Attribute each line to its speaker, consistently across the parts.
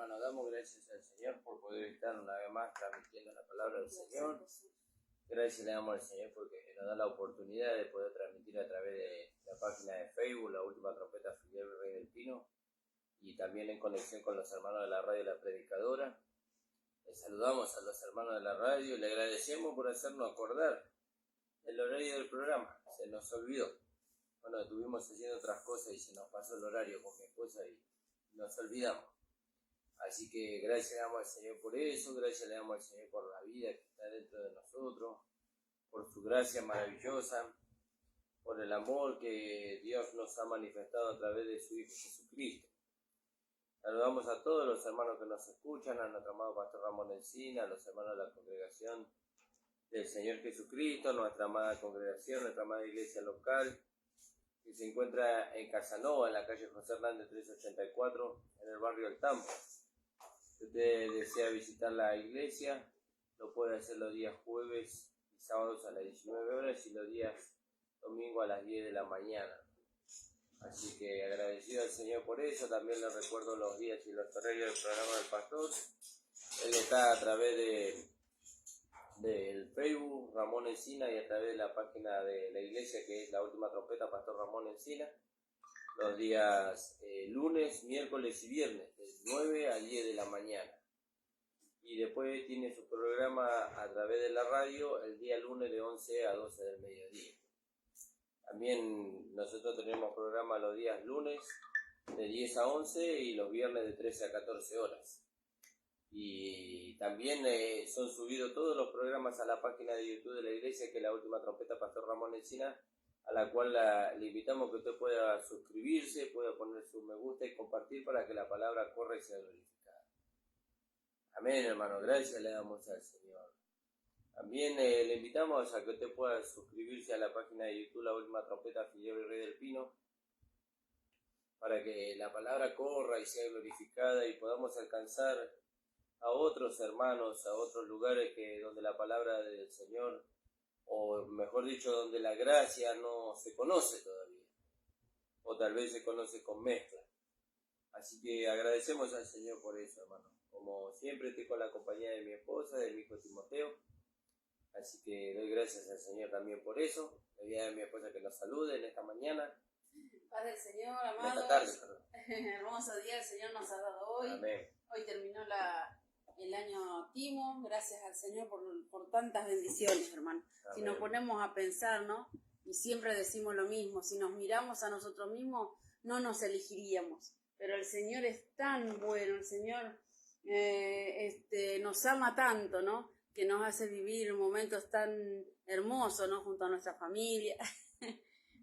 Speaker 1: hermano, damos gracias al Señor por poder estar una vez más transmitiendo la palabra del Señor. Gracias le damos al Señor porque nos da la oportunidad de poder transmitir a través de la página de Facebook, La Última Trompeta Filial Rey del Pino, y también en conexión con los hermanos de la radio La Predicadora. Les saludamos a los hermanos de la radio y le agradecemos por hacernos acordar el horario del programa. Se nos olvidó. Bueno, estuvimos haciendo otras cosas y se nos pasó el horario con mi esposa y nos olvidamos. Así que gracias le damos al Señor por eso, gracias le damos al Señor por la vida que está dentro de nosotros, por su gracia maravillosa, por el amor que Dios nos ha manifestado a través de su Hijo Jesucristo. Saludamos a todos los hermanos que nos escuchan, a nuestro amado Pastor Ramón Encina, a los hermanos de la congregación del Señor Jesucristo, nuestra amada congregación, nuestra amada iglesia local, que se encuentra en Casanova, en la calle José Hernández 384, en el barrio El Tambo. Si usted desea visitar la iglesia, lo puede hacer los días jueves y sábados a las 19 horas y los días domingo a las 10 de la mañana. Así que agradecido al Señor por eso. También le recuerdo los días y los horarios del programa del pastor. Él está a través del Facebook Ramón Encina y a través de la página de la iglesia que es La Última Trompeta Pastor Ramón Encina, los días lunes, miércoles y viernes de 9 a 10 de la mañana. Y después tiene su programa a través de la radio el día lunes de 11 a 12 del mediodía. También nosotros tenemos programa los días lunes de 10 a 11 y los viernes de 13 a 14 horas. Y también son subidos todos los programas a la página de YouTube de la iglesia, que es La Última Trompeta Pastor Ramón Encina, a la cual le invitamos que usted pueda suscribirse, pueda poner su me gusta y compartir para que la palabra corra y sea glorificada. Amén, hermano, gracias le damos al Señor. También le invitamos a que usted pueda suscribirse a la página de YouTube La Última Trompeta Filial Rey del Pino, para que la palabra corra y sea glorificada y podamos alcanzar a otros hermanos, a otros lugares donde la palabra del Señor, o mejor dicho, donde la gracia no se conoce todavía, o tal vez se conoce con mezcla. Así que agradecemos al Señor por eso, hermano. Como siempre, estoy con la compañía de mi esposa, de mi hijo Timoteo, así que doy gracias al Señor también por eso. Le voy a dar a mi esposa que nos salude en esta mañana.
Speaker 2: Paz del Señor, amados.
Speaker 1: En esta tarde, perdón.
Speaker 2: Hermoso día el Señor nos ha dado hoy.
Speaker 1: Amén.
Speaker 2: Hoy terminó el año activo, gracias al Señor por tantas bendiciones, hermano.
Speaker 1: Amén.
Speaker 2: Si nos ponemos a pensar, ¿no? Y siempre decimos lo mismo, si nos miramos a nosotros mismos, no nos elegiríamos. Pero el Señor es tan bueno, el Señor nos ama tanto, ¿no? Que nos hace vivir momentos tan hermosos, ¿no? Junto a nuestra familia.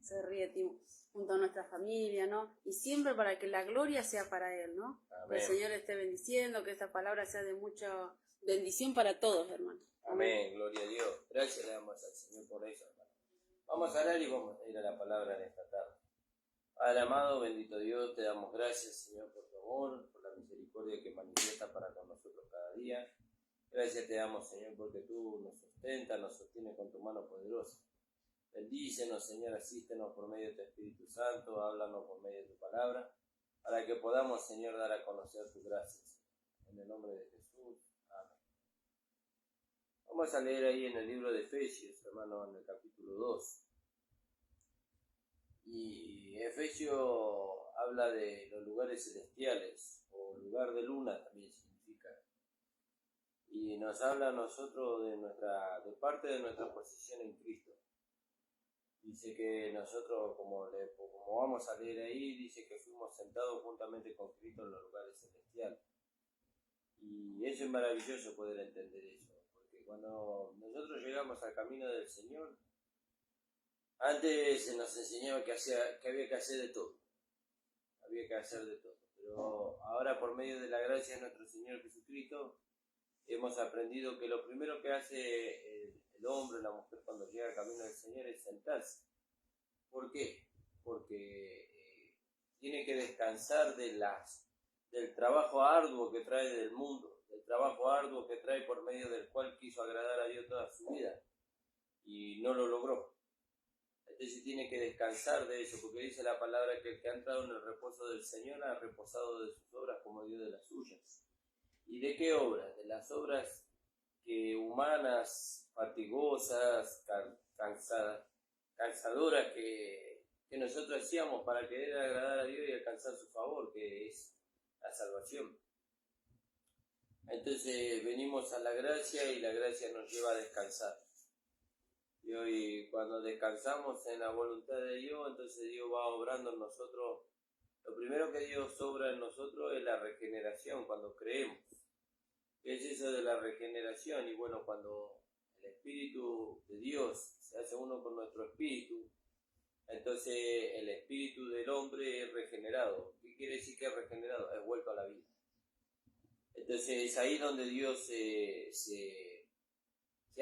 Speaker 2: Se ríe, Timo. Junto a nuestra familia, ¿no? Y siempre para que la gloria sea para Él, ¿no?
Speaker 1: Amén.
Speaker 2: Que el Señor esté bendiciendo, que esta palabra sea de mucha bendición para todos, hermano.
Speaker 1: Amén, gloria a Dios. Gracias le damos al Señor por eso, hermano. Vamos a orar y vamos a ir a la palabra en esta tarde. Padre amado, bendito Dios, te damos gracias, Señor, por tu amor, por la misericordia que manifiesta para con nosotros cada día. Gracias te damos, Señor, porque tú nos sustentas, nos sostienes con tu mano poderosa. Bendícenos, Señor, asístenos por medio de tu Espíritu Santo, háblanos por medio de tu palabra, para que podamos, Señor, dar a conocer tus gracias. En el nombre de Jesús. Amén. Vamos a leer ahí en el libro de Efesios, hermano, en el capítulo 2. Y Efesio habla de los lugares celestiales, o lugar de luna también significa. Y nos habla a nosotros de parte de nuestra posición en Cristo. Dice que nosotros, como vamos a leer ahí, dice que fuimos sentados juntamente con Cristo en los lugares celestiales. Y eso es maravilloso poder entender eso, porque cuando nosotros llegamos al camino del Señor, antes se nos enseñaba que había que hacer de todo. Había que hacer de todo. Pero ahora, por medio de la gracia de nuestro Señor Jesucristo, hemos aprendido que lo primero que hace el hombre, la mujer, cuando llega al camino del Señor es sentarse. ¿Por qué? Porque tiene que descansar del trabajo arduo que trae del mundo, del trabajo arduo que trae por medio del cual quiso agradar a Dios toda su vida y no lo logró. Entonces tiene que descansar de eso, porque dice la palabra que el que ha entrado en el reposo del Señor ha reposado de sus obras como Dios de las suyas. ¿Y de qué obras? De las obras humanas, fatigosas, cansadoras que nosotros hacíamos para querer agradar a Dios y alcanzar su favor, que es la salvación. Entonces venimos a la gracia y la gracia nos lleva a descansar. Y hoy cuando descansamos en la voluntad de Dios, entonces Dios va obrando en nosotros. Lo primero que Dios obra en nosotros es la regeneración, cuando creemos. ¿Qué es eso de la regeneración? Y bueno, cuando el Espíritu de Dios se hace uno con nuestro espíritu, entonces el espíritu del hombre es regenerado. ¿Qué quiere decir que es regenerado? Es vuelto a la vida. Entonces es ahí donde Dios se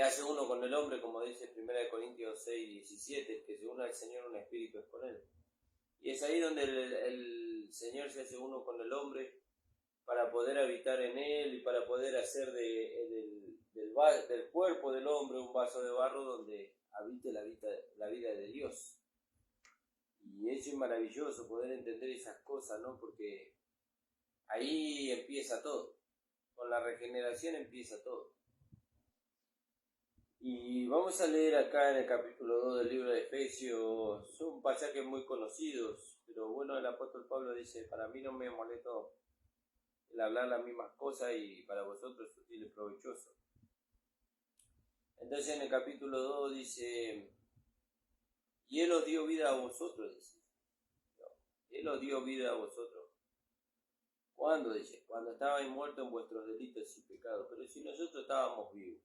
Speaker 1: hace uno con el hombre, como dice 1 Corintios 6:17, que según el Señor un espíritu es con él. Y es ahí donde el Señor se hace uno con el hombre para poder habitar en él y para poder hacer del cuerpo del hombre un vaso de barro donde habite la vida de Dios. Y eso es maravilloso poder entender esas cosas, ¿no? Porque ahí empieza todo. Con la regeneración empieza todo. Y vamos a leer acá en el capítulo 2 del libro de Efesios. Son pasajes muy conocidos, pero bueno, el apóstol Pablo dice, para mí no me molesto el hablar las mismas cosas y para vosotros es útil y provechoso. Entonces en el capítulo 2 dice, y Él os dio vida a vosotros, dice. Él os dio vida a vosotros. ¿Cuándo? Dice, cuando estabais muertos en vuestros delitos y pecados. Pero si nosotros estábamos vivos.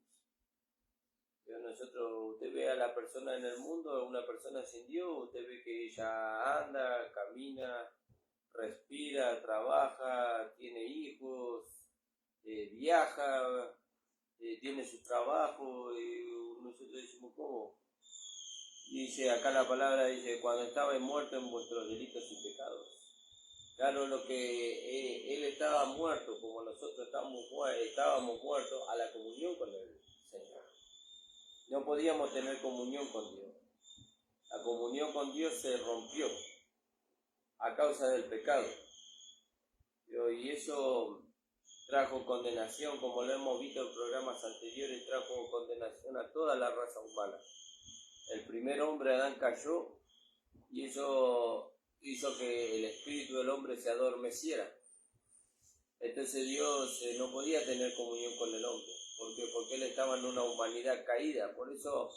Speaker 1: Pero usted ve a la persona en el mundo, una persona sin Dios, usted ve que ella anda, camina, respira, trabaja, tiene hijos, viaja, tiene su trabajo, y nosotros decimos, ¿cómo? Dice acá la palabra, dice, cuando estabais muertos en vuestros delitos y pecados. Claro, lo que él estaba muerto, como nosotros estábamos muertos a la comunión con el Señor. No podíamos tener comunión con Dios. La comunión con Dios se rompió a causa del pecado. Y eso trajo condenación, como lo hemos visto en programas anteriores, trajo condenación a toda la raza humana. El primer hombre, Adán, cayó y eso hizo que el espíritu del hombre se adormeciera. Entonces Dios no podía tener comunión con el hombre. ¿Por qué? Porque él estaba en una humanidad caída. Por eso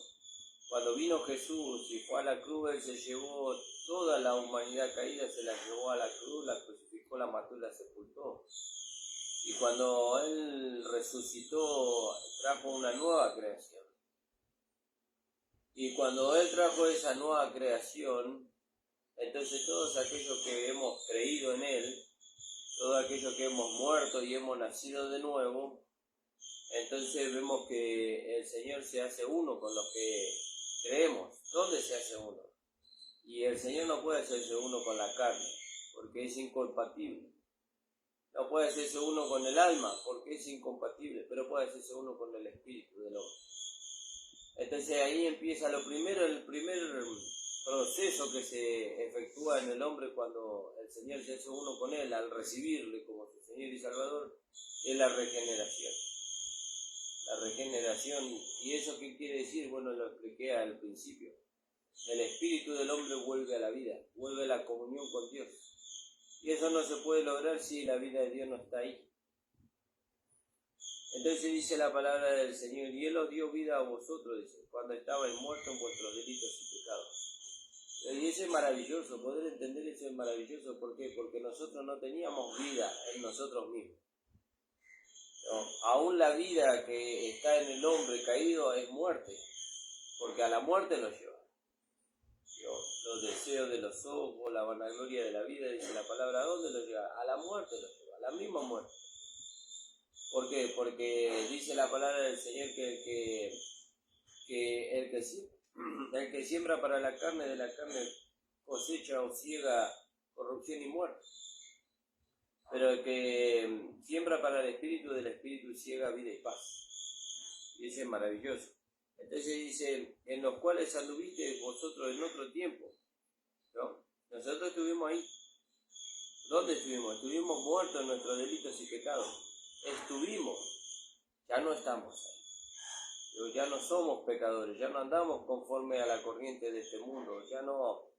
Speaker 1: cuando vino Jesús y fue a la cruz, él se llevó toda la humanidad caída, se la llevó a la cruz, la crucificó, la mató y la sepultó. Y cuando él resucitó, trajo una nueva creación. Y cuando él trajo esa nueva creación, entonces todos aquellos que hemos creído en él, todos aquellos que hemos muerto y hemos nacido de nuevo, entonces vemos que el Señor se hace uno con los que creemos. ¿Dónde se hace uno? Y el Señor no puede hacerse uno con la carne, porque es incompatible. No puede hacerse uno con el alma, porque es incompatible, pero puede hacerse uno con el espíritu del hombre. Entonces ahí empieza el primer proceso que se efectúa en el hombre cuando el Señor se hace uno con él, al recibirle como su Señor y Salvador, es la regeneración. La regeneración, ¿y eso qué quiere decir? Bueno, lo expliqué al principio. El espíritu del hombre vuelve a la vida, vuelve a la comunión con Dios. Y eso no se puede lograr si la vida de Dios no está ahí. Entonces dice la palabra del Señor, y Él os dio vida a vosotros, dice, cuando estabais muertos en vuestros delitos y pecados. Y eso es maravilloso, poder entender eso es maravilloso. ¿Por qué? Porque nosotros no teníamos vida en nosotros mismos. No, aún la vida que está en el hombre caído es muerte, porque a la muerte lo lleva. Los deseos de los ojos, la vanagloria de la vida, dice la palabra, ¿a dónde lo lleva? A la muerte lo lleva, a la misma muerte. ¿Por qué? Porque dice la palabra del Señor que el que siembra para la carne, de la carne cosecha o ciega corrupción y muerte. Pero el que siembra para el espíritu, del espíritu ciega vida y paz. Y eso es maravilloso. Entonces dice, en los cuales anduvisteis vosotros en otro tiempo, ¿no? Nosotros estuvimos ahí. ¿Dónde estuvimos? Estuvimos muertos en nuestros delitos y pecados. estuvimos, ya no estamos ahí. Pero ya no somos pecadores, ya no andamos conforme a la corriente de este mundo, ya no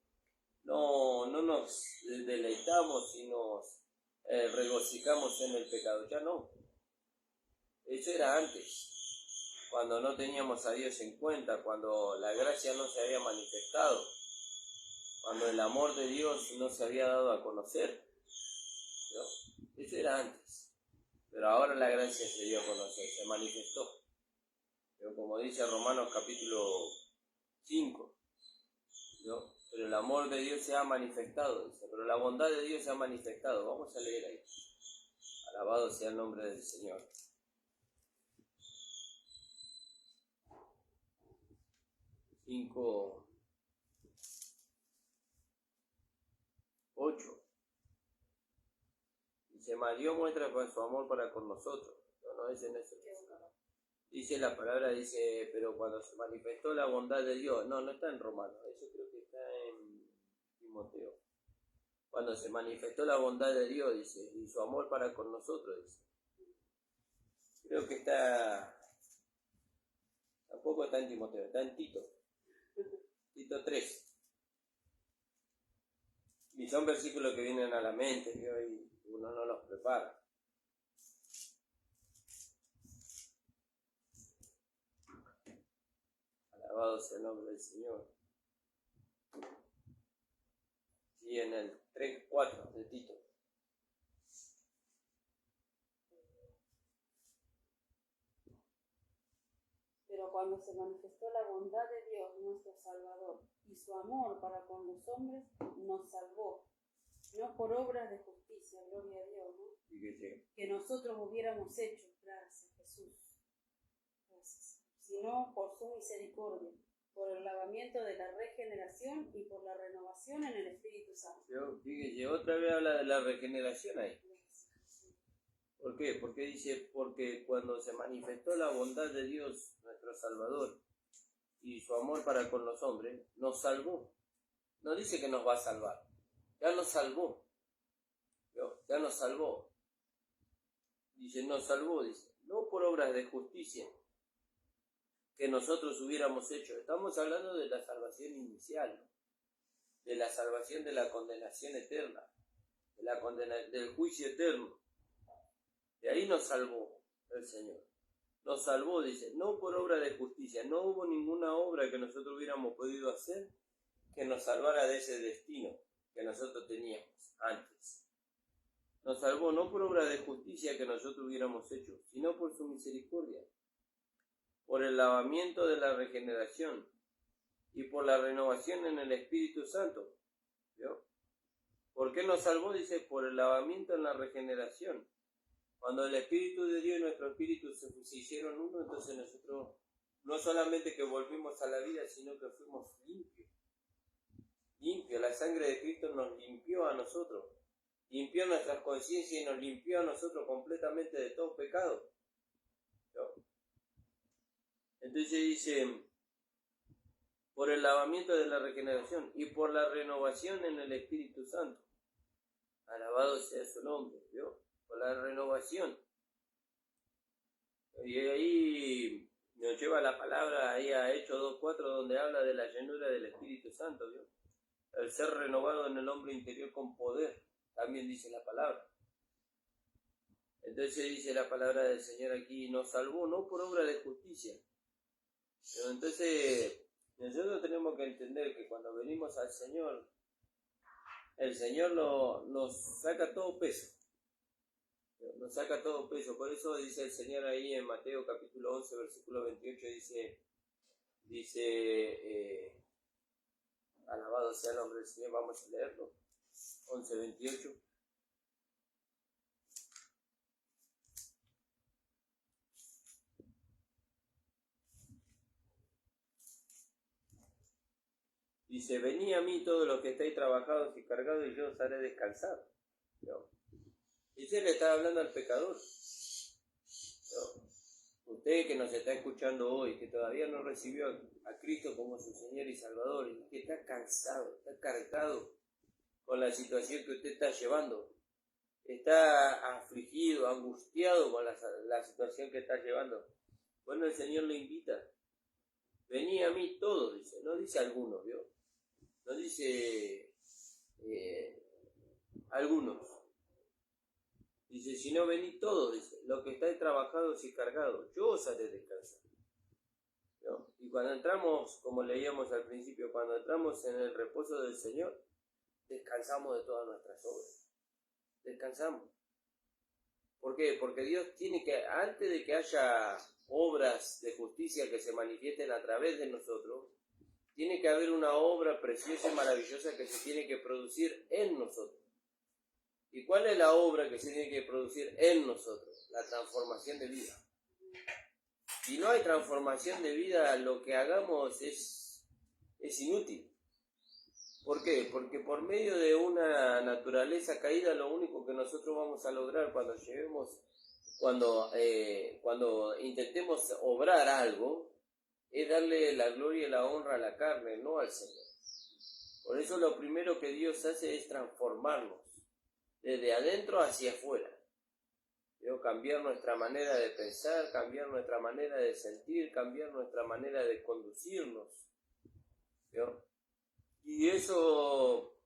Speaker 1: nos deleitamos y nos regocijamos en el pecado, ya no. Eso era antes, cuando no teníamos a Dios en cuenta, cuando la gracia no se había manifestado, cuando el amor de Dios no se había dado a conocer, ¿no? Eso era antes, pero ahora la gracia se dio a conocer, se manifestó. Pero como dice Romanos capítulo 5, ¿no? Pero el amor de Dios se ha manifestado, dice, pero la bondad de Dios se ha manifestado. Vamos a leer ahí. Alabado sea el nombre del Señor. 5, 8. Dice, mas Dios muestra su amor para con nosotros. No es en eso. Dice la palabra, dice, pero cuando se manifestó la bondad de Dios, no está en Romanos, eso creo que está en Timoteo. Cuando se manifestó la bondad de Dios, dice, y su amor para con nosotros, dice. Creo que tampoco está en Timoteo, está en Tito. Tito 3. Y son versículos que vienen a la mente, que hoy uno no los prepara. Alabado sea el nombre del Señor. Sí, en el 3:4 de Tito.
Speaker 2: Pero cuando se manifestó la bondad de Dios, nuestro Salvador, y su amor para con los hombres, nos salvó, no por obras de justicia, gloria a Dios, ¿no? Que nosotros hubiéramos hecho, gracias Jesús, gracias, sino por su misericordia, por el lavamiento de la regeneración y por la renovación en el Espíritu Santo.
Speaker 1: Fíjese, otra vez habla de la regeneración ahí. ¿Por qué? Porque dice, porque cuando se manifestó la bondad de Dios, nuestro Salvador, y su amor para con los hombres, nos salvó. No dice que nos va a salvar, ya nos salvó. Ya nos salvó. Dice, nos salvó, dice, no por obras de justicia que nosotros hubiéramos hecho. Estamos hablando de la salvación inicial, ¿no? De la salvación de la condenación eterna, del juicio eterno. De ahí nos salvó el Señor. Nos salvó, dice, no por obra de justicia. No hubo ninguna obra que nosotros hubiéramos podido hacer que nos salvara de ese destino que nosotros teníamos antes. Nos salvó no por obra de justicia que nosotros hubiéramos hecho, sino por su misericordia, por el lavamiento de la regeneración y por la renovación en el Espíritu Santo. ¿Vio? ¿Por qué nos salvó? Dice, por el lavamiento en la regeneración. Cuando el Espíritu de Dios y nuestro Espíritu se hicieron uno, entonces nosotros no solamente que volvimos a la vida, sino que fuimos limpios. La sangre de Cristo nos limpió a nosotros, limpió nuestras conciencias y nos limpió a nosotros completamente de todo pecado. ¿No? Entonces dice, por el lavamiento de la regeneración y por la renovación en el Espíritu Santo. Alabado sea su nombre, ¿vio? Por la renovación. Y ahí nos lleva la palabra ahí a Hechos 2:4, donde habla de la llenura del Espíritu Santo, ¿vio? El ser renovado en el hombre interior con poder, también dice la palabra. Entonces dice la palabra del Señor aquí, nos salvó no por obra de justicia. Pero entonces nosotros tenemos que entender que cuando venimos al Señor, el Señor nos saca todo peso. Nos saca todo peso. Por eso dice el Señor ahí en Mateo capítulo 11, versículo 28, dice alabado sea el nombre del Señor. Vamos a leerlo. 11, 28. Dice, venid a mí todos los que estáis trabajados y cargados y yo os haré descansar. ¿No? Y se le está hablando al pecador. ¿No? Usted que nos está escuchando hoy, que todavía no recibió a Cristo como su Señor y Salvador, y que está cansado, está cargado con la situación que usted está llevando, está afligido, abatido, angustiado con la situación que estás llevando, bueno, el Señor le invita. Vení a mí todos, dice. No dice algunos, ¿vio? No dice algunos. Dice, si no vení todos, dice, los que estáis trabajados y cargados, yo os haré descansar. ¿No? Y cuando entramos, como leíamos al principio, cuando entramos en el reposo del Señor, descansamos de todas nuestras obras. Descansamos. ¿Por qué? Porque Dios tiene que, antes de que haya obras de justicia que se manifiesten a través de nosotros, tiene que haber una obra preciosa y maravillosa que se tiene que producir en nosotros. ¿Y cuál es la obra que se tiene que producir en nosotros? La transformación de vida. Si no hay transformación de vida, lo que hagamos es inútil. ¿Por qué? Porque por medio de una naturaleza caída, lo único que nosotros vamos a lograr cuando intentemos obrar algo, es darle la gloria y la honra a la carne, no al Señor. Por eso lo primero que Dios hace es transformarnos, desde adentro hacia afuera. ¿Veo? Cambiar nuestra manera de pensar, cambiar nuestra manera de sentir, cambiar nuestra manera de conducirnos. ¿Veo? Y eso,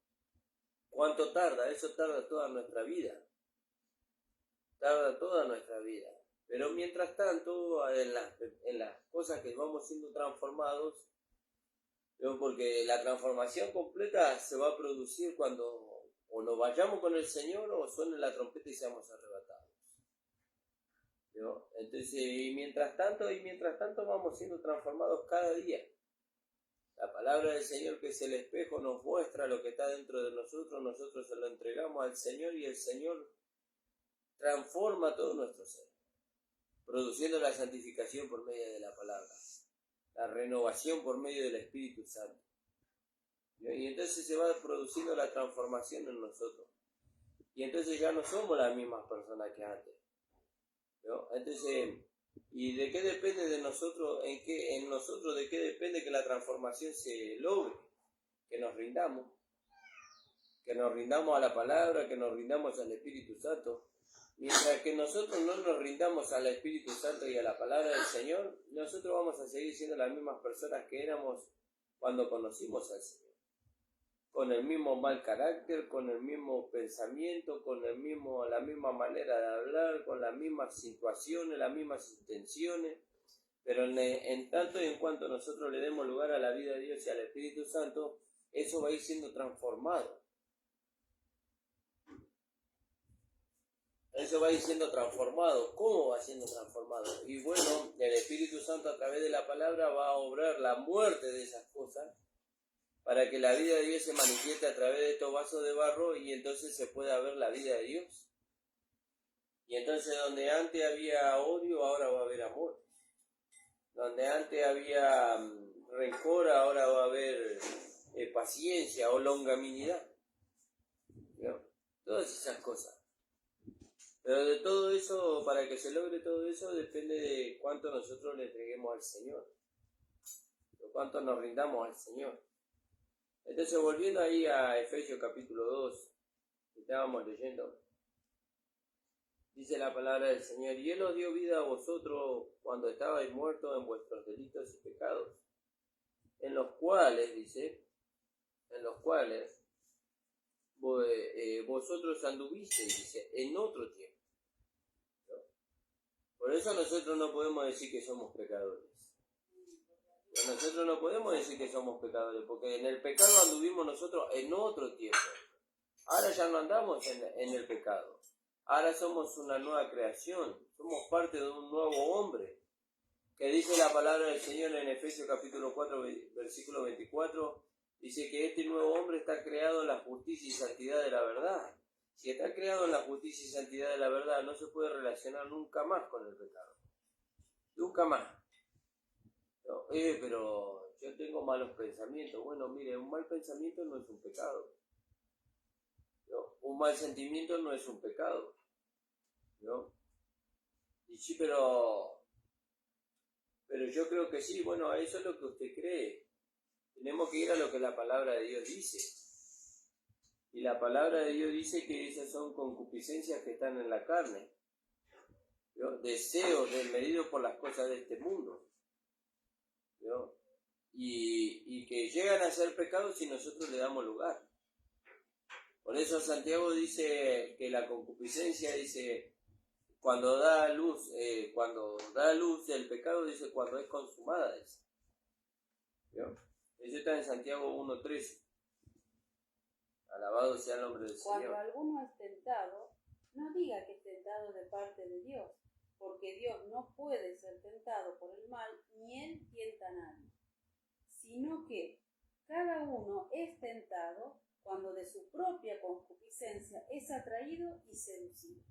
Speaker 1: ¿cuánto tarda? Eso tarda toda nuestra vida. Tarda toda nuestra vida. Pero mientras tanto, en las cosas que vamos siendo transformados, ¿veo? Porque la transformación completa se va a producir cuando o nos vayamos con el Señor o suene la trompeta y seamos arrebatados. ¿Veo? Entonces, y mientras tanto vamos siendo transformados cada día. La palabra del Señor, que es el espejo, nos muestra lo que está dentro de nosotros se lo entregamos al Señor y el Señor transforma todo nuestro ser, produciendo la santificación por medio de la palabra, la renovación por medio del Espíritu Santo. Y entonces se va produciendo la transformación en nosotros. Y entonces ya no somos las mismas personas que antes. ¿No? Entonces, ¿y de qué depende de nosotros? ¿De qué depende que la transformación se logre? Que nos rindamos a la palabra, que nos rindamos al Espíritu Santo. Mientras que nosotros no nos rindamos al Espíritu Santo y a la palabra del Señor, nosotros vamos a seguir siendo las mismas personas que éramos cuando conocimos al Señor. Con el mismo mal carácter, con el mismo pensamiento, con la misma manera de hablar, con las mismas situaciones, las mismas intenciones. Pero en tanto y en cuanto nosotros le demos lugar a la vida de Dios y al Espíritu Santo, eso va a ir siendo transformado. Eso va a ir siendo transformado. ¿Cómo va siendo transformado? Y bueno, el Espíritu Santo a través de la palabra va a obrar la muerte de esas cosas para que la vida de Dios se manifieste a través de estos vasos de barro y entonces se pueda ver la vida de Dios. Y entonces donde antes había odio, ahora va a haber amor. Donde antes había rencor, ahora va a haber paciencia o longanimidad. ¿No? Todas esas cosas. Pero de todo eso, para que se logre todo eso, depende de cuánto nosotros le entreguemos al Señor. De cuánto nos rindamos al Señor. Entonces, volviendo ahí a Efesios capítulo 2, que estábamos leyendo, dice la palabra del Señor, y Él os dio vida a vosotros cuando estabais muertos en vuestros delitos y pecados, en los cuales, dice, vosotros anduvisteis, dice, en otro tiempo. ¿No? Por eso nosotros no podemos decir que somos pecadores. Nosotros no podemos decir que somos pecadores, porque en el pecado anduvimos nosotros en otro tiempo. Ahora ya no andamos en el pecado. Ahora somos una nueva creación. Somos parte de un nuevo hombre. Que dice la palabra del Señor en Efesios capítulo 4, versículo 24. Dice que este nuevo hombre está creado en la justicia y santidad de la verdad. Si está creado en la justicia y santidad de la verdad, no se puede relacionar nunca más con el pecado. Nunca más. No, pero yo tengo malos pensamientos. Bueno, mire, un mal pensamiento no es un pecado. ¿No? Un mal sentimiento no es un pecado. ¿No? Y sí, pero yo creo que sí. Bueno, eso es lo que usted cree. Tenemos que ir a lo que la palabra de Dios dice. Y la palabra de Dios dice que esas son concupiscencias que están en la carne. ¿vio? Deseos desmedidos por las cosas de este mundo, ¿vio? Y que llegan a ser pecados si nosotros le damos lugar. Por eso Santiago dice que la concupiscencia, dice, cuando da luz el pecado, dice, cuando es consumada, dice. ¿Vio? Eso está en Santiago 1:13. Alabado sea el nombre del
Speaker 2: Cuando
Speaker 1: Señor.
Speaker 2: alguno es tentado, no diga que es tentado de parte de Dios, porque Dios no puede ser tentado por el mal, ni él tienta a nadie, sino que cada uno es tentado cuando de su propia concupiscencia es atraído y seducido.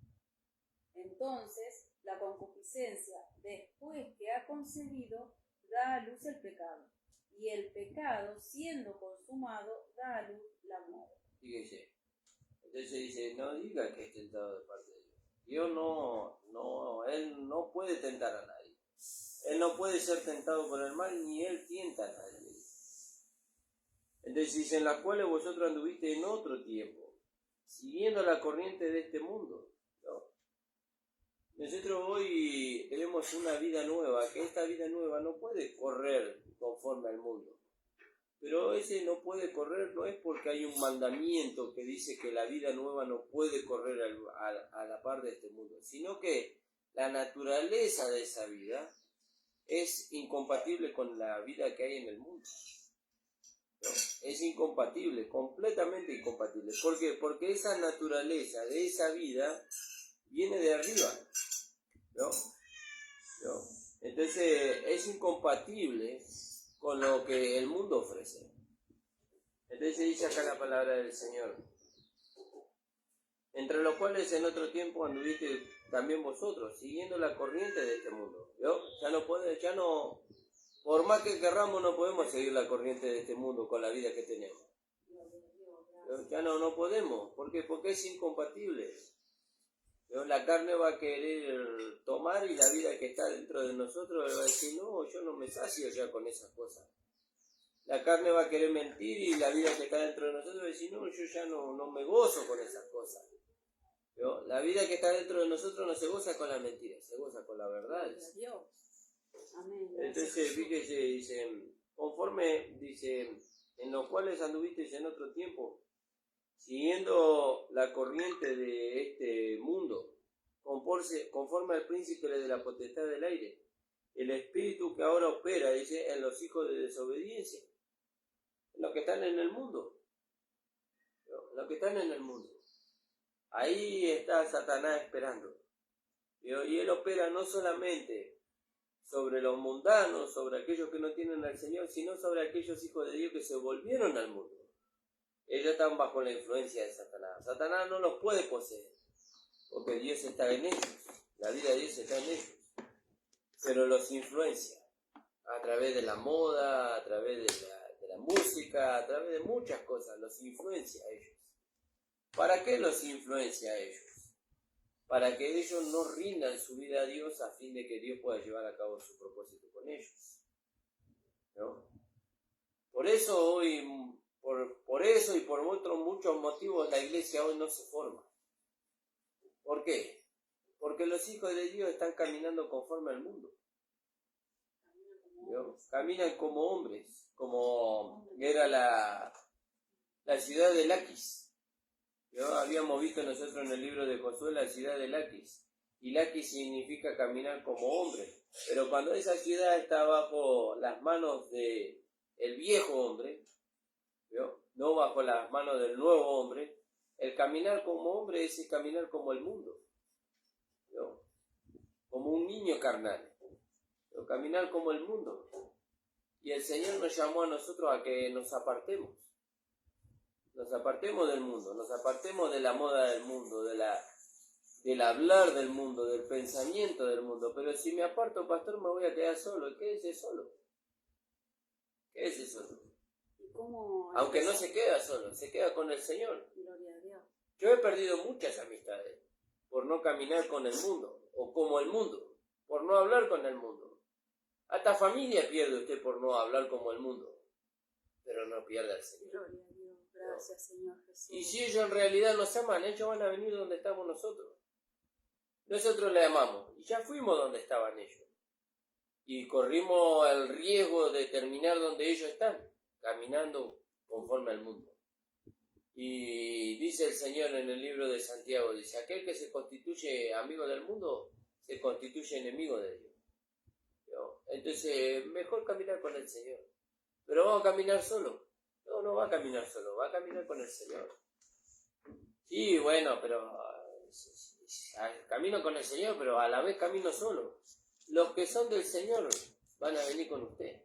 Speaker 2: Entonces, la concupiscencia, después que ha concebido, da a luz el pecado, y el pecado, siendo consumado, da a luz la muerte.
Speaker 1: Fíjese. Entonces dice, no diga que es tentado de parte de Dios. Dios Él no puede tentar a nadie. Él no puede ser tentado por el mal, ni Él tienta a nadie. Entonces dice, en las cuales vosotros anduviste en otro tiempo, siguiendo la corriente de este mundo, ¿no? Nosotros hoy tenemos una vida nueva, que esta vida nueva no puede correr conforme al mundo. Pero ese no puede correr, no es porque hay un mandamiento que dice que la vida nueva no puede correr a la par de este mundo, sino que la naturaleza de esa vida es incompatible con la vida que hay en el mundo. ¿No? Es incompatible, completamente incompatible. ¿Por qué? Porque esa naturaleza de esa vida viene de arriba, ¿no? ¿No? Entonces es incompatible con lo que el mundo ofrece. Entonces dice acá la palabra del Señor, entre los cuales en otro tiempo anduviste también vosotros, siguiendo la corriente de este mundo. ¿Vio? Por más que querramos, no podemos seguir la corriente de este mundo con la vida que tenemos. ¿Vio? Ya no podemos. ¿Por qué? Porque es incompatible. ¿Vio? La carne va a querer tomar y la vida que está dentro de nosotros va a decir, no, yo no me sacio ya con esas cosas. La carne va a querer mentir y la vida que está dentro de nosotros va a decir, no, yo ya no me gozo con esas cosas. ¿Vio? La vida que está dentro de nosotros no se goza con la mentira, se goza con la verdad. Entonces, fíjese, dice, conforme, dice, en los cuales anduvisteis en otro tiempo, siguiendo la corriente de este mundo, conforme al príncipe de la potestad del aire, el espíritu que ahora opera, dice, en los hijos de desobediencia, en los que están en el mundo, ¿no? Los que están en el mundo. Ahí está Satanás esperando, ¿no? Y él opera no solamente sobre los mundanos, sobre aquellos que no tienen al Señor, sino sobre aquellos hijos de Dios que se volvieron al mundo. Ellos están bajo la influencia de Satanás. Satanás no los puede poseer, porque Dios está en ellos, la vida de Dios está en ellos, pero los influencia a través de la moda, a través de la música, a través de muchas cosas, los influencia a ellos. ¿Para qué los influencia a ellos? Para que ellos no rindan su vida a Dios a fin de que Dios pueda llevar a cabo su propósito con ellos, ¿no? Por eso hoy, por eso y por otros muchos motivos, la iglesia hoy no se forma. ¿Por qué? Porque los hijos de Dios están caminando conforme al mundo, ¿no? Caminan como hombres, como era la ciudad de Laquis. Habíamos visto nosotros en el libro de Josué la ciudad de Laquis, y Laquis significa caminar como hombre, pero cuando esa ciudad está bajo las manos del viejo hombre, ¿vio? No bajo las manos del nuevo hombre, el caminar como hombre es el caminar como el mundo, ¿vio? Como un niño carnal, ¿vio? Caminar como el mundo. Y el Señor nos llamó a nosotros a que nos apartemos del mundo, nos apartemos de la moda del mundo, del hablar del mundo, del pensamiento del mundo. Pero si me aparto, pastor, me voy a quedar solo. Quédese solo. Quédese solo. Aunque no se queda solo, se queda con el Señor.
Speaker 2: Gloria a Dios.
Speaker 1: Yo he perdido muchas amistades por no caminar con el mundo, o como el mundo, por no hablar con el mundo. Hasta familia pierde usted por no hablar como el mundo, pero no pierde al Señor.
Speaker 2: Gloria a Dios. Gracias, Señor Jesús.
Speaker 1: Y si ellos en realidad nos aman, ellos van a venir donde estamos nosotros. Nosotros le amamos Y ya fuimos donde estaban ellos. Y corrimos el riesgo de terminar donde ellos están, caminando conforme al mundo. Y dice el Señor en el libro de Santiago, dice, aquel que se constituye amigo del mundo, se constituye enemigo de Dios. ¿No? Entonces, mejor caminar con el Señor. Pero vamos a caminar solo. No va a caminar solo, va a caminar con el Señor. Sí, bueno, pero camino con el Señor, pero a la vez camino solo. Los que son del Señor van a venir con usted.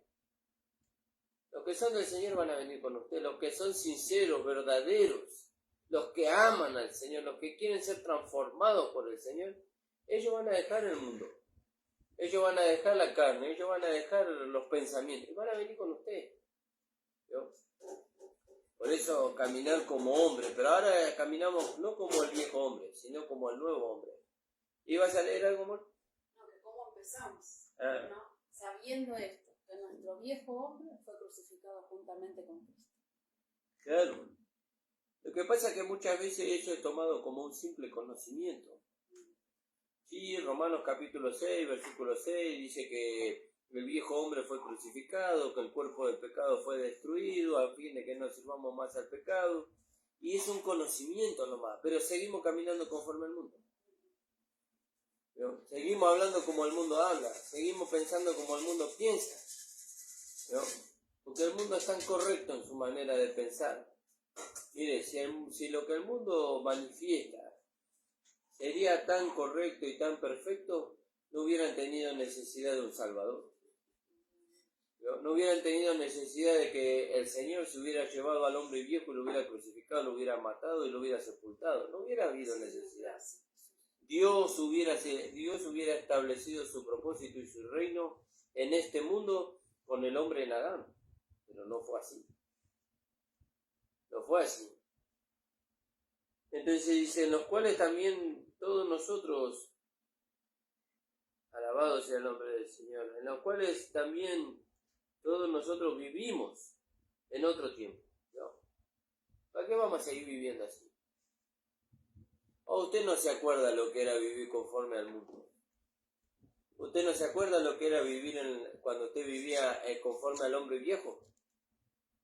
Speaker 1: Los que son del Señor van a venir con usted. Los que son sinceros, verdaderos, los que aman al Señor, los que quieren ser transformados por el Señor, ellos van a dejar el mundo. Ellos van a dejar la carne, ellos van a dejar los pensamientos y van a venir con usted. ¿Vio? Por eso caminar como hombre, pero ahora caminamos no como el viejo hombre, sino como el nuevo hombre. ¿Ibas a leer algo, amor?
Speaker 2: No, que cómo empezamos, ¿no? Sabiendo esto, que nuestro viejo hombre fue crucificado juntamente con Cristo.
Speaker 1: Claro. Lo que pasa es que muchas veces eso es tomado como un simple conocimiento. Sí, Romanos capítulo 6, versículo 6, dice que el viejo hombre fue crucificado, que el cuerpo del pecado fue destruido, a fin de que no sirvamos más al pecado. Y es un conocimiento nomás, pero seguimos caminando conforme al mundo. ¿No? Seguimos hablando como el mundo habla, seguimos pensando como el mundo piensa. ¿No? Porque el mundo es tan correcto en su manera de pensar. Mire, si lo que el mundo manifiesta sería tan correcto y tan perfecto, no hubieran tenido necesidad de un Salvador. No hubieran tenido necesidad de que el Señor se hubiera llevado al hombre viejo y lo hubiera crucificado, lo hubiera matado y lo hubiera sepultado. No hubiera habido necesidad. Dios hubiera establecido su propósito y su reino en este mundo con el hombre en Adán. Pero no fue así. No fue así. Entonces dice, en los cuales también todos nosotros, alabado sea el nombre del Señor, en los cuales también todos nosotros vivimos en otro tiempo. ¿No? ¿Para qué vamos a seguir viviendo así? ¿O usted no se acuerda lo que era vivir conforme al mundo? ¿Usted no se acuerda lo que era vivir cuando usted vivía conforme al hombre viejo?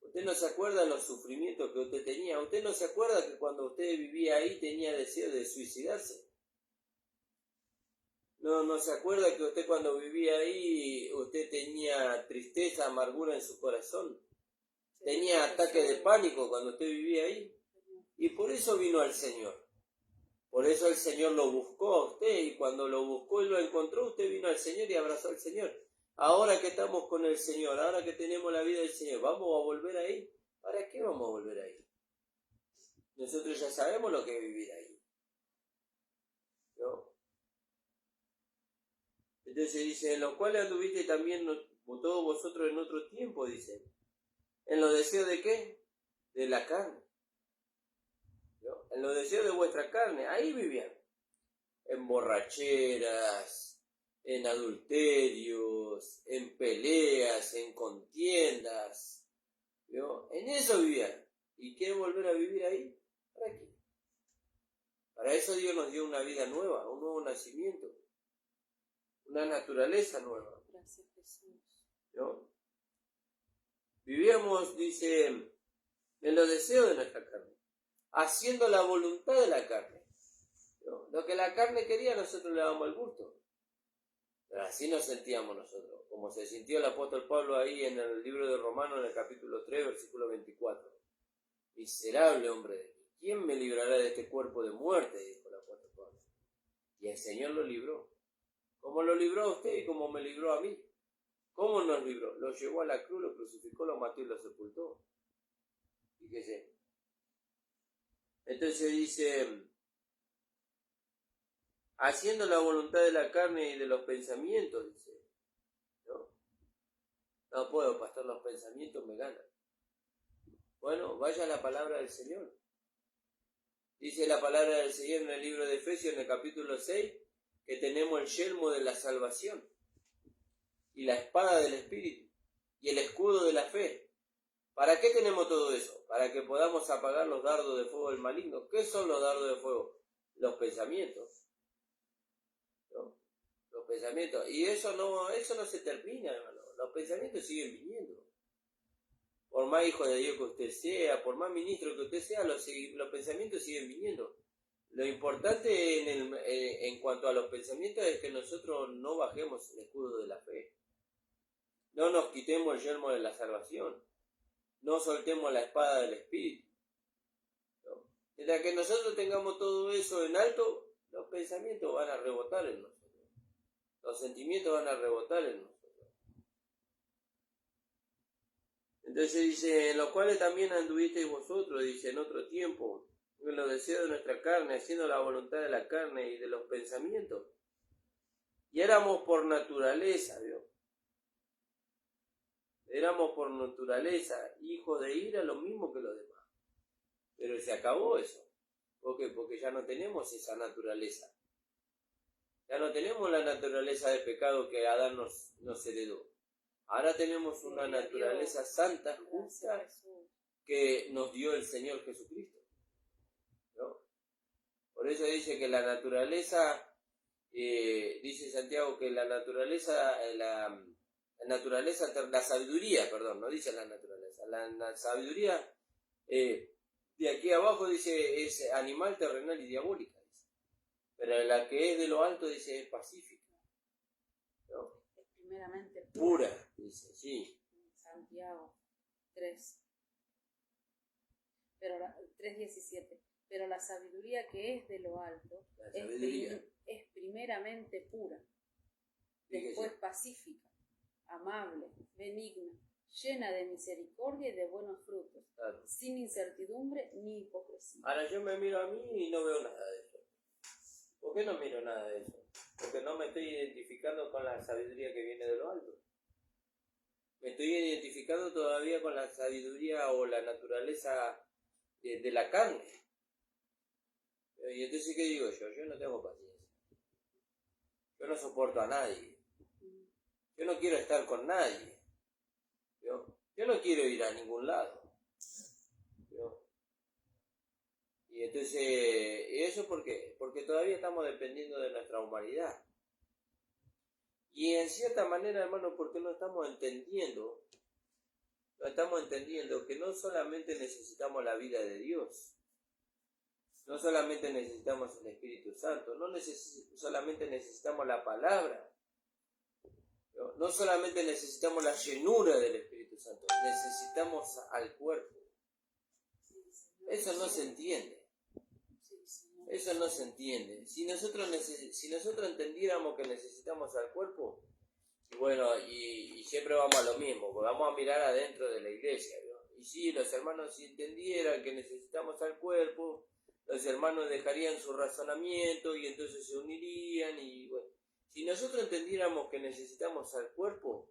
Speaker 1: ¿Usted no se acuerda los sufrimientos que usted tenía? ¿Usted no se acuerda que cuando usted vivía ahí tenía deseo de suicidarse? ¿No se acuerda que usted cuando vivía ahí usted tenía tristeza, amargura en su corazón? ¿Tenía ataque de pánico cuando usted vivía ahí? Y por eso vino al Señor. Por eso el Señor lo buscó a usted y cuando lo buscó y lo encontró, usted vino al Señor y abrazó al Señor. Ahora que estamos con el Señor, ahora que tenemos la vida del Señor, ¿vamos a volver ahí? ¿Para qué vamos a volver ahí? Nosotros ya sabemos lo que es vivir ahí. ¿No? Entonces dice, en los cuales anduviste también todos vosotros en otro tiempo, dice. ¿En los deseos de qué? De la carne. ¿No? En los deseos de vuestra carne, ahí vivían. En borracheras, en adulterios, en peleas, en contiendas. ¿No? En eso vivían. ¿Y quieren volver a vivir ahí? ¿Para qué? Para eso Dios nos dio una vida nueva, un nuevo nacimiento, una naturaleza nueva.
Speaker 2: Gracias, Jesús.
Speaker 1: ¿No? Vivíamos, dice, en los deseos de nuestra carne, haciendo la voluntad de la carne. ¿No? Lo que la carne quería, nosotros le dábamos el gusto. Pero así nos sentíamos nosotros, como se sintió el apóstol Pablo ahí en el libro de Romanos, en el capítulo 3, versículo 24. Miserable hombre de mí, ¿quién me librará de este cuerpo de muerte? Dijo el apóstol Pablo. Y el Señor lo libró. Como lo libró a usted y como me libró a mí. ¿Cómo nos libró? Lo llevó a la cruz, lo crucificó, lo mató y lo sepultó. Fíjese. Entonces dice, haciendo la voluntad de la carne y de los pensamientos, dice. No puedo, pastor, los pensamientos me ganan. Bueno, vaya a la palabra del Señor. Dice la palabra del Señor en el libro de Efesios, en el capítulo 6, que tenemos el yelmo de la salvación y la espada del Espíritu y el escudo de la fe. ¿Para qué tenemos todo eso? Para que podamos apagar los dardos de fuego del maligno. ¿Qué son los dardos de fuego? Los pensamientos. ¿No? pensamientos. Y eso no se termina, hermano. Los pensamientos siguen viniendo. Por más hijo de Dios que usted sea, por más ministro que usted sea, los pensamientos siguen viniendo. Lo importante en cuanto a los pensamientos es que nosotros no bajemos el escudo de la fe. No nos quitemos el yelmo de la salvación. No soltemos la espada del Espíritu. ¿No? Mientras que nosotros tengamos todo eso en alto, los pensamientos van a rebotar en nosotros. Los sentimientos van a rebotar en nosotros. Entonces dice, en los cuales también anduvisteis vosotros, dice, en otro tiempo, en los deseos de nuestra carne, haciendo la voluntad de la carne y de los pensamientos. Y éramos por naturaleza, ¿vio? Éramos por naturaleza hijos de ira, lo mismo que los demás. Pero se acabó eso. ¿Por qué? Porque ya no tenemos esa naturaleza. Ya no tenemos la naturaleza de pecado que Adán nos heredó. Ahora tenemos una naturaleza santa, justa, que nos dio el Señor Jesucristo, ¿no? Por eso dice que la naturaleza, dice Santiago que la sabiduría, perdón, no dice la naturaleza, la sabiduría de aquí abajo dice es animal, terrenal y diabólica, dice. Pero la que es de lo alto dice es pacífica, ¿no?
Speaker 2: Primeramente
Speaker 1: pura, dice, sí.
Speaker 2: Santiago 3. Pero 3:17. Pero la sabiduría que es de lo alto es primeramente pura, después pacífica, amable, benigna, llena de misericordia y de buenos frutos, claro, sin incertidumbre ni hipocresía.
Speaker 1: Ahora yo me miro a mí y no veo nada de eso. ¿Por qué no miro nada de eso? Porque no me estoy identificando con la sabiduría que viene de lo alto. Me estoy identificando todavía con la sabiduría o la naturaleza de la carne. Y entonces, ¿qué digo yo? Yo no tengo paciencia. Yo no soporto a nadie. Yo no quiero estar con nadie. Yo no quiero ir a ningún lado. Y entonces, ¿eso por qué? Porque todavía estamos dependiendo de nuestra humanidad. Y en cierta manera, hermano, porque no estamos entendiendo que no solamente necesitamos la vida de Dios, no solamente necesitamos el Espíritu Santo, solamente necesitamos la palabra, no solamente necesitamos la llenura del Espíritu Santo, necesitamos al cuerpo. Eso no se entiende. Eso no se entiende. Si nosotros entendiéramos que necesitamos al cuerpo, bueno, y siempre vamos a lo mismo, porque vamos a mirar adentro de la iglesia, ¿no? Y si los hermanos si entendieran que necesitamos al cuerpo, los hermanos dejarían su razonamiento y entonces se unirían y bueno. Si nosotros entendiéramos que necesitamos al cuerpo,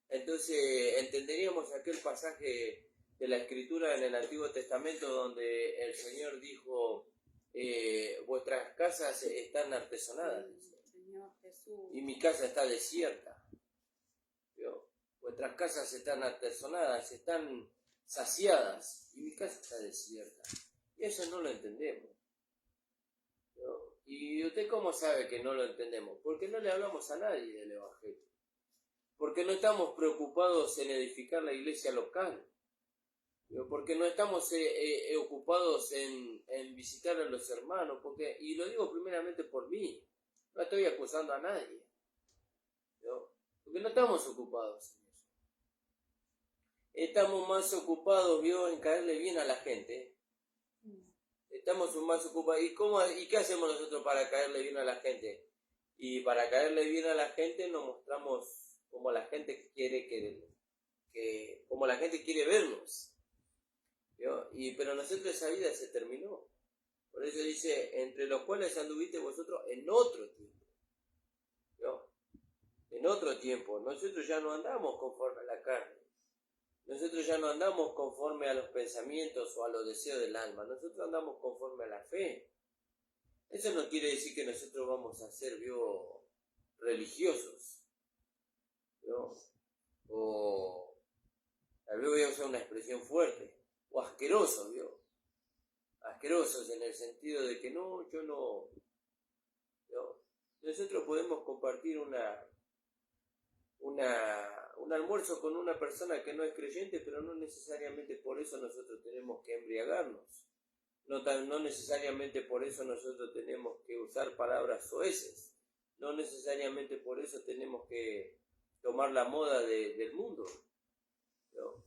Speaker 1: entonces entenderíamos aquel pasaje de la Escritura en el Antiguo Testamento donde el Señor dijo, vuestras casas están artesonadas, y mi casa está desierta. Vuestras casas están artesonadas, están saciadas, y mi casa está desierta. Y eso no lo entendemos. ¿Y usted cómo sabe que no lo entendemos? Porque no le hablamos a nadie del Evangelio. Porque no estamos preocupados en edificar la iglesia local. Porque no estamos ocupados en visitar a los hermanos. Y lo digo primeramente por mí. No estoy acusando a nadie. Porque no estamos ocupados en eso. Estamos más ocupados, en caerle bien a la gente. Estamos más ocupados. ¿Y qué hacemos nosotros para caerle bien a la gente? Y para caerle bien a la gente nos mostramos como la gente como la gente quiere vernos. Pero nosotros esa vida se terminó. Por eso dice, entre los cuales anduviste vosotros en otro tiempo. En otro tiempo. Nosotros ya no andamos conforme a la carne. Nosotros ya no andamos conforme a los pensamientos o a los deseos del alma. Nosotros andamos conforme a la fe. Eso no quiere decir que nosotros vamos a ser, religiosos. O tal vez voy a usar una expresión fuerte. O asquerosos, asquerosos en el sentido de que yo no, nosotros podemos compartir un almuerzo con una persona que no es creyente, pero no necesariamente por eso nosotros tenemos que embriagarnos. No necesariamente por eso nosotros tenemos que usar palabras soeces. No necesariamente por eso tenemos que tomar la moda del mundo. ¿No?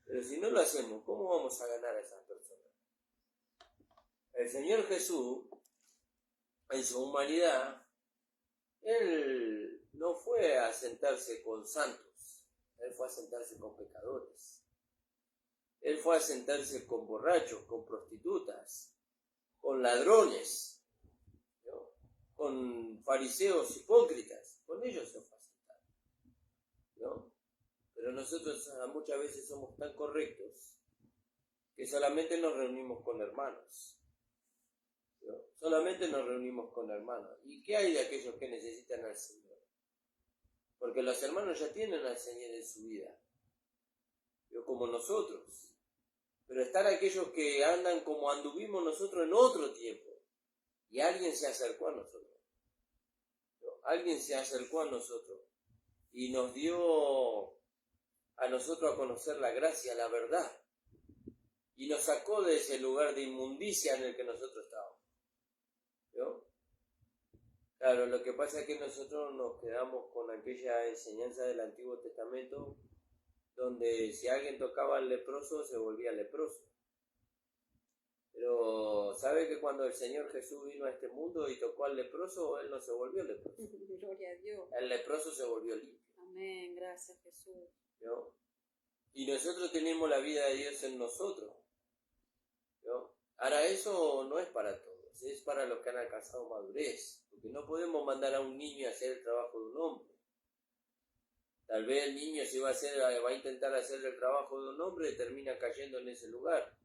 Speaker 1: Pero si no lo hacemos, ¿cómo vamos a ganar a esas personas? El Señor Jesús, en su humanidad, Él no fue a sentarse con santos, Él fue a sentarse con pecadores. Él fue a sentarse con borrachos, con prostitutas, con ladrones, ¿no? Con fariseos hipócritas. Con ellos se fue a sentar, ¿no? Pero nosotros muchas veces somos tan correctos que solamente nos reunimos con hermanos, ¿no? Solamente nos reunimos con hermanos. ¿Y qué hay de aquellos que necesitan al Señor? Porque los hermanos ya tienen al Señor en su vida, ¿no? Como nosotros. Pero están aquellos que andan como anduvimos nosotros en otro tiempo. Y alguien se acercó a nosotros. ¿No? Alguien se acercó a nosotros. Y nos dio a nosotros a conocer la gracia, la verdad. Y nos sacó de ese lugar de inmundicia en el que nosotros estábamos. ¿No? Claro, lo que pasa es que nosotros nos quedamos con aquella enseñanza del Antiguo Testamento donde si alguien tocaba al leproso, se volvía leproso. Pero, ¿sabe que cuando el Señor Jesús vino a este mundo y tocó al leproso, Él no se volvió leproso?
Speaker 2: Gloria a Dios.
Speaker 1: El leproso se volvió limpio.
Speaker 2: Amén, gracias Jesús.
Speaker 1: ¿No? Y nosotros tenemos la vida de Dios en nosotros, ¿no? Ahora, eso no es para todos, es para los que han alcanzado madurez, porque no podemos mandar a un niño a hacer el trabajo de un hombre. Tal vez el niño si va a intentar hacer el trabajo de un hombre y termina cayendo en ese lugar.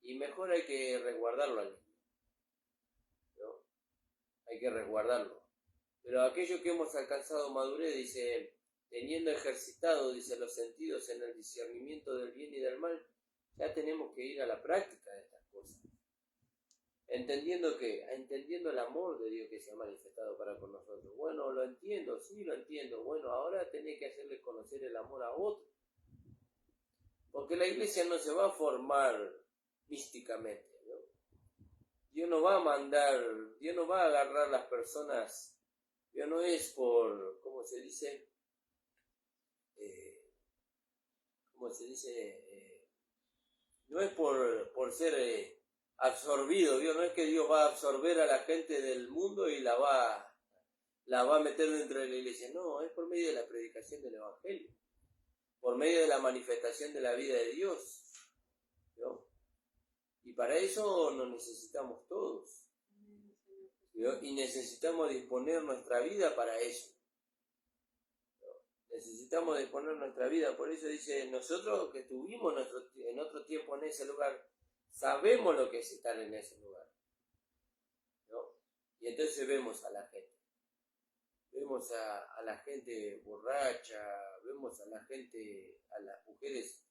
Speaker 1: Y mejor hay que resguardarlo al niño, ¿no? Hay que resguardarlo. Pero aquellos que hemos alcanzado madurez, dice, teniendo ejercitado, dice, los sentidos en el discernimiento del bien y del mal, ya tenemos que ir a la práctica de estas cosas. Entendiendo el amor de Dios que se ha manifestado para con nosotros. Bueno, lo entiendo, sí lo entiendo. Bueno, ahora tenés que hacerle conocer el amor a otro. Porque la iglesia no se va a formar místicamente, ¿no? Dios no va a agarrar las personas. Dios no es por, ¿cómo se dice? No es por ser absorbido. Dios no es que Dios va a absorber a la gente del mundo y la va a meter dentro de la iglesia. No, es por medio de la predicación del Evangelio, por medio de la manifestación de la vida de Dios, ¿no? Y para eso nos necesitamos todos, ¿no? Y necesitamos disponer nuestra vida para eso, ¿no? Necesitamos disponer nuestra vida. Por eso dice, nosotros que estuvimos en otro tiempo en ese lugar, sabemos lo que es estar en ese lugar, ¿no? Y entonces vemos a la gente. Vemos a la gente borracha, vemos a la gente, a las mujeres,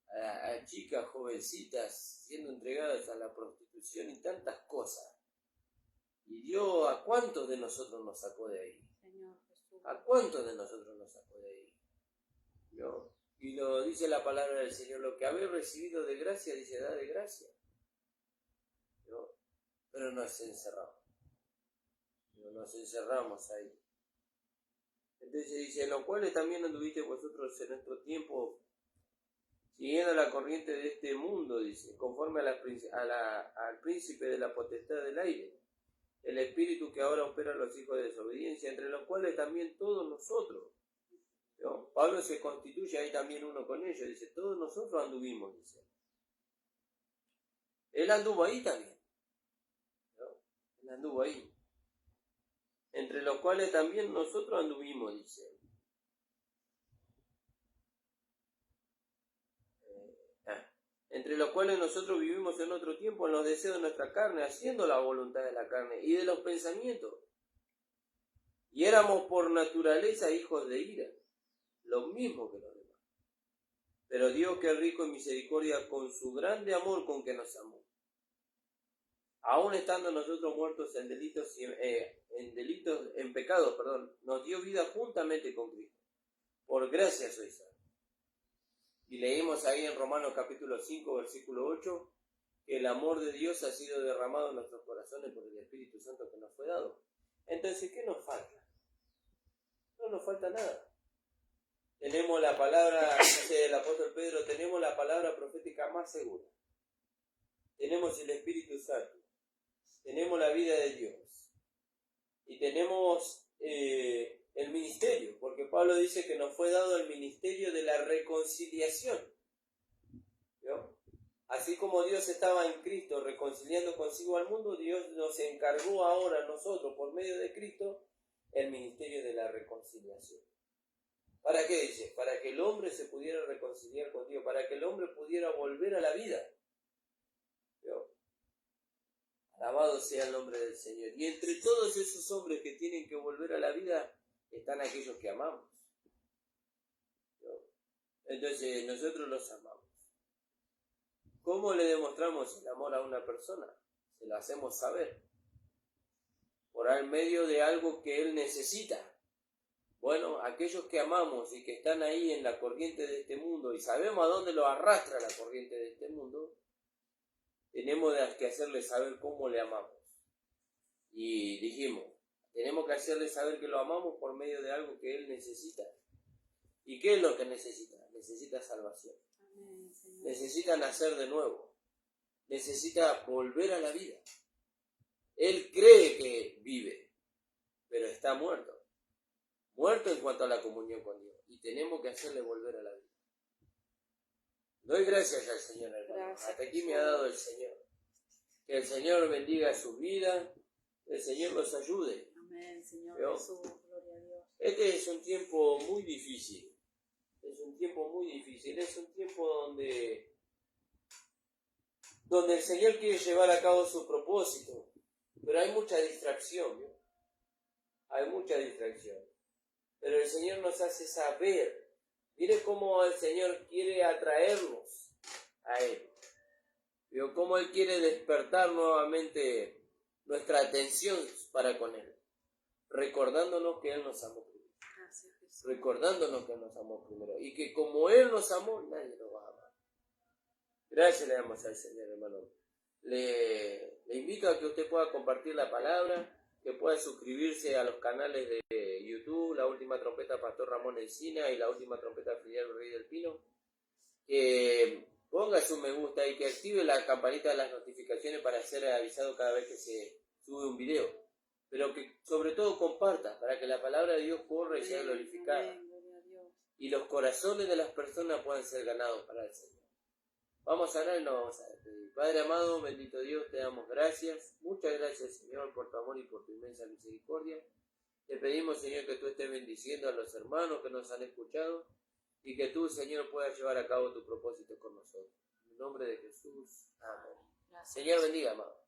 Speaker 1: a chicas jovencitas siendo entregadas a la prostitución y tantas cosas. Y Dios, ¿a cuántos de nosotros nos sacó de ahí?
Speaker 2: Señor Jesús.
Speaker 1: ¿A cuántos de nosotros nos sacó de ahí? ¿No? Y lo dice la palabra del Señor, lo que habéis recibido de gracia, dice, da de gracia, ¿no? Pero nos encerramos, ¿no? Nos encerramos ahí. Entonces dice, en los cuales también anduviste vosotros en nuestro tiempo, siguiendo la corriente de este mundo, dice, conforme al príncipe de la potestad del aire, el espíritu que ahora opera en los hijos de desobediencia, entre los cuales también todos nosotros, ¿no? Pablo se constituye ahí también uno con ellos, dice, todos nosotros anduvimos, dice. Él anduvo ahí también, ¿no? Él anduvo ahí. Entre los cuales también nosotros anduvimos, dice. Entre los cuales nosotros vivimos en otro tiempo en los deseos de nuestra carne, haciendo la voluntad de la carne y de los pensamientos. Y éramos por naturaleza hijos de ira, lo mismo que los demás. Pero Dios, que es rico en misericordia, con su grande amor con que nos amó, aún estando nosotros muertos en pecados, nos dio vida juntamente con Cristo. Por gracia sois salvos. Y leímos ahí en Romanos capítulo 5, versículo 8, que el amor de Dios ha sido derramado en nuestros corazones por el Espíritu Santo que nos fue dado. Entonces, ¿qué nos falta? No nos falta nada. Tenemos la palabra, dice el apóstol Pedro, tenemos la palabra profética más segura. Tenemos el Espíritu Santo. Tenemos la vida de Dios. Y tenemos el ministerio, porque Pablo dice que nos fue dado el ministerio de la reconciliación. ¿Vio? Así como Dios estaba en Cristo reconciliando consigo al mundo, Dios nos encargó ahora a nosotros, por medio de Cristo, el ministerio de la reconciliación. ¿Para qué dice? Para que el hombre se pudiera reconciliar con Dios, para que el hombre pudiera volver a la vida. ¿Vio? Alabado sea el nombre del Señor. Y entre todos esos hombres que tienen que volver a la vida, están aquellos que amamos. ¿Vio? Entonces, nosotros los amamos. ¿Cómo le demostramos el amor a una persona? Se lo hacemos saber. Por el medio de algo que él necesita. Bueno, aquellos que amamos y que están ahí en la corriente de este mundo y sabemos a dónde lo arrastra la corriente de este mundo, tenemos que hacerles saber cómo le amamos. Y dijimos, tenemos que hacerle saber que lo amamos por medio de algo que él necesita. ¿Y qué es lo que necesita? Necesita salvación. Necesita nacer de nuevo. Necesita volver a la vida. Él cree que vive, pero está muerto. Muerto en cuanto a la comunión con Dios. Y tenemos que hacerle volver a la vida. Doy gracias al Señor, hermano. Hasta aquí me ha dado el Señor. Que el Señor bendiga su vida. El Señor los ayude.
Speaker 2: Amén, Señor Jesús, gloria a Dios.
Speaker 1: Este es un tiempo muy difícil. Es un tiempo muy difícil. Es un tiempo donde el Señor quiere llevar a cabo su propósito. Pero hay mucha distracción, ¿no? Hay mucha distracción. Pero el Señor nos hace saber. Mire cómo el Señor quiere atraernos a Él. Veo cómo Él quiere despertar nuevamente nuestra atención para con Él. Recordándonos que Él nos amó primero.
Speaker 2: Gracias, Jesús.
Speaker 1: Recordándonos que nos amó primero. Y que como Él nos amó, nadie nos va a amar. Gracias le damos al Señor, hermano. Le invito a que usted pueda compartir la palabra, que pueda suscribirse a los canales de YouTube, La Última Trompeta Pastor Ramón Encina y La Última Trompeta Filial Rey del Pino. Que ponga su me gusta y que active la campanita de las notificaciones para ser avisado cada vez que se sube un video. Pero que sobre todo comparta para que la palabra de Dios corra y sea glorificada. Y los corazones de las personas puedan ser ganados para el Señor. Vamos a orar y nos vamos a despedir. Padre amado, bendito Dios, te damos gracias. Muchas gracias, Señor, por tu amor y por tu inmensa misericordia. Te pedimos, Señor, que tú estés bendiciendo a los hermanos que nos han escuchado y que tú, Señor, puedas llevar a cabo tu propósito con nosotros. En el nombre de Jesús. Amén. Gracias. Señor, bendiga, amado.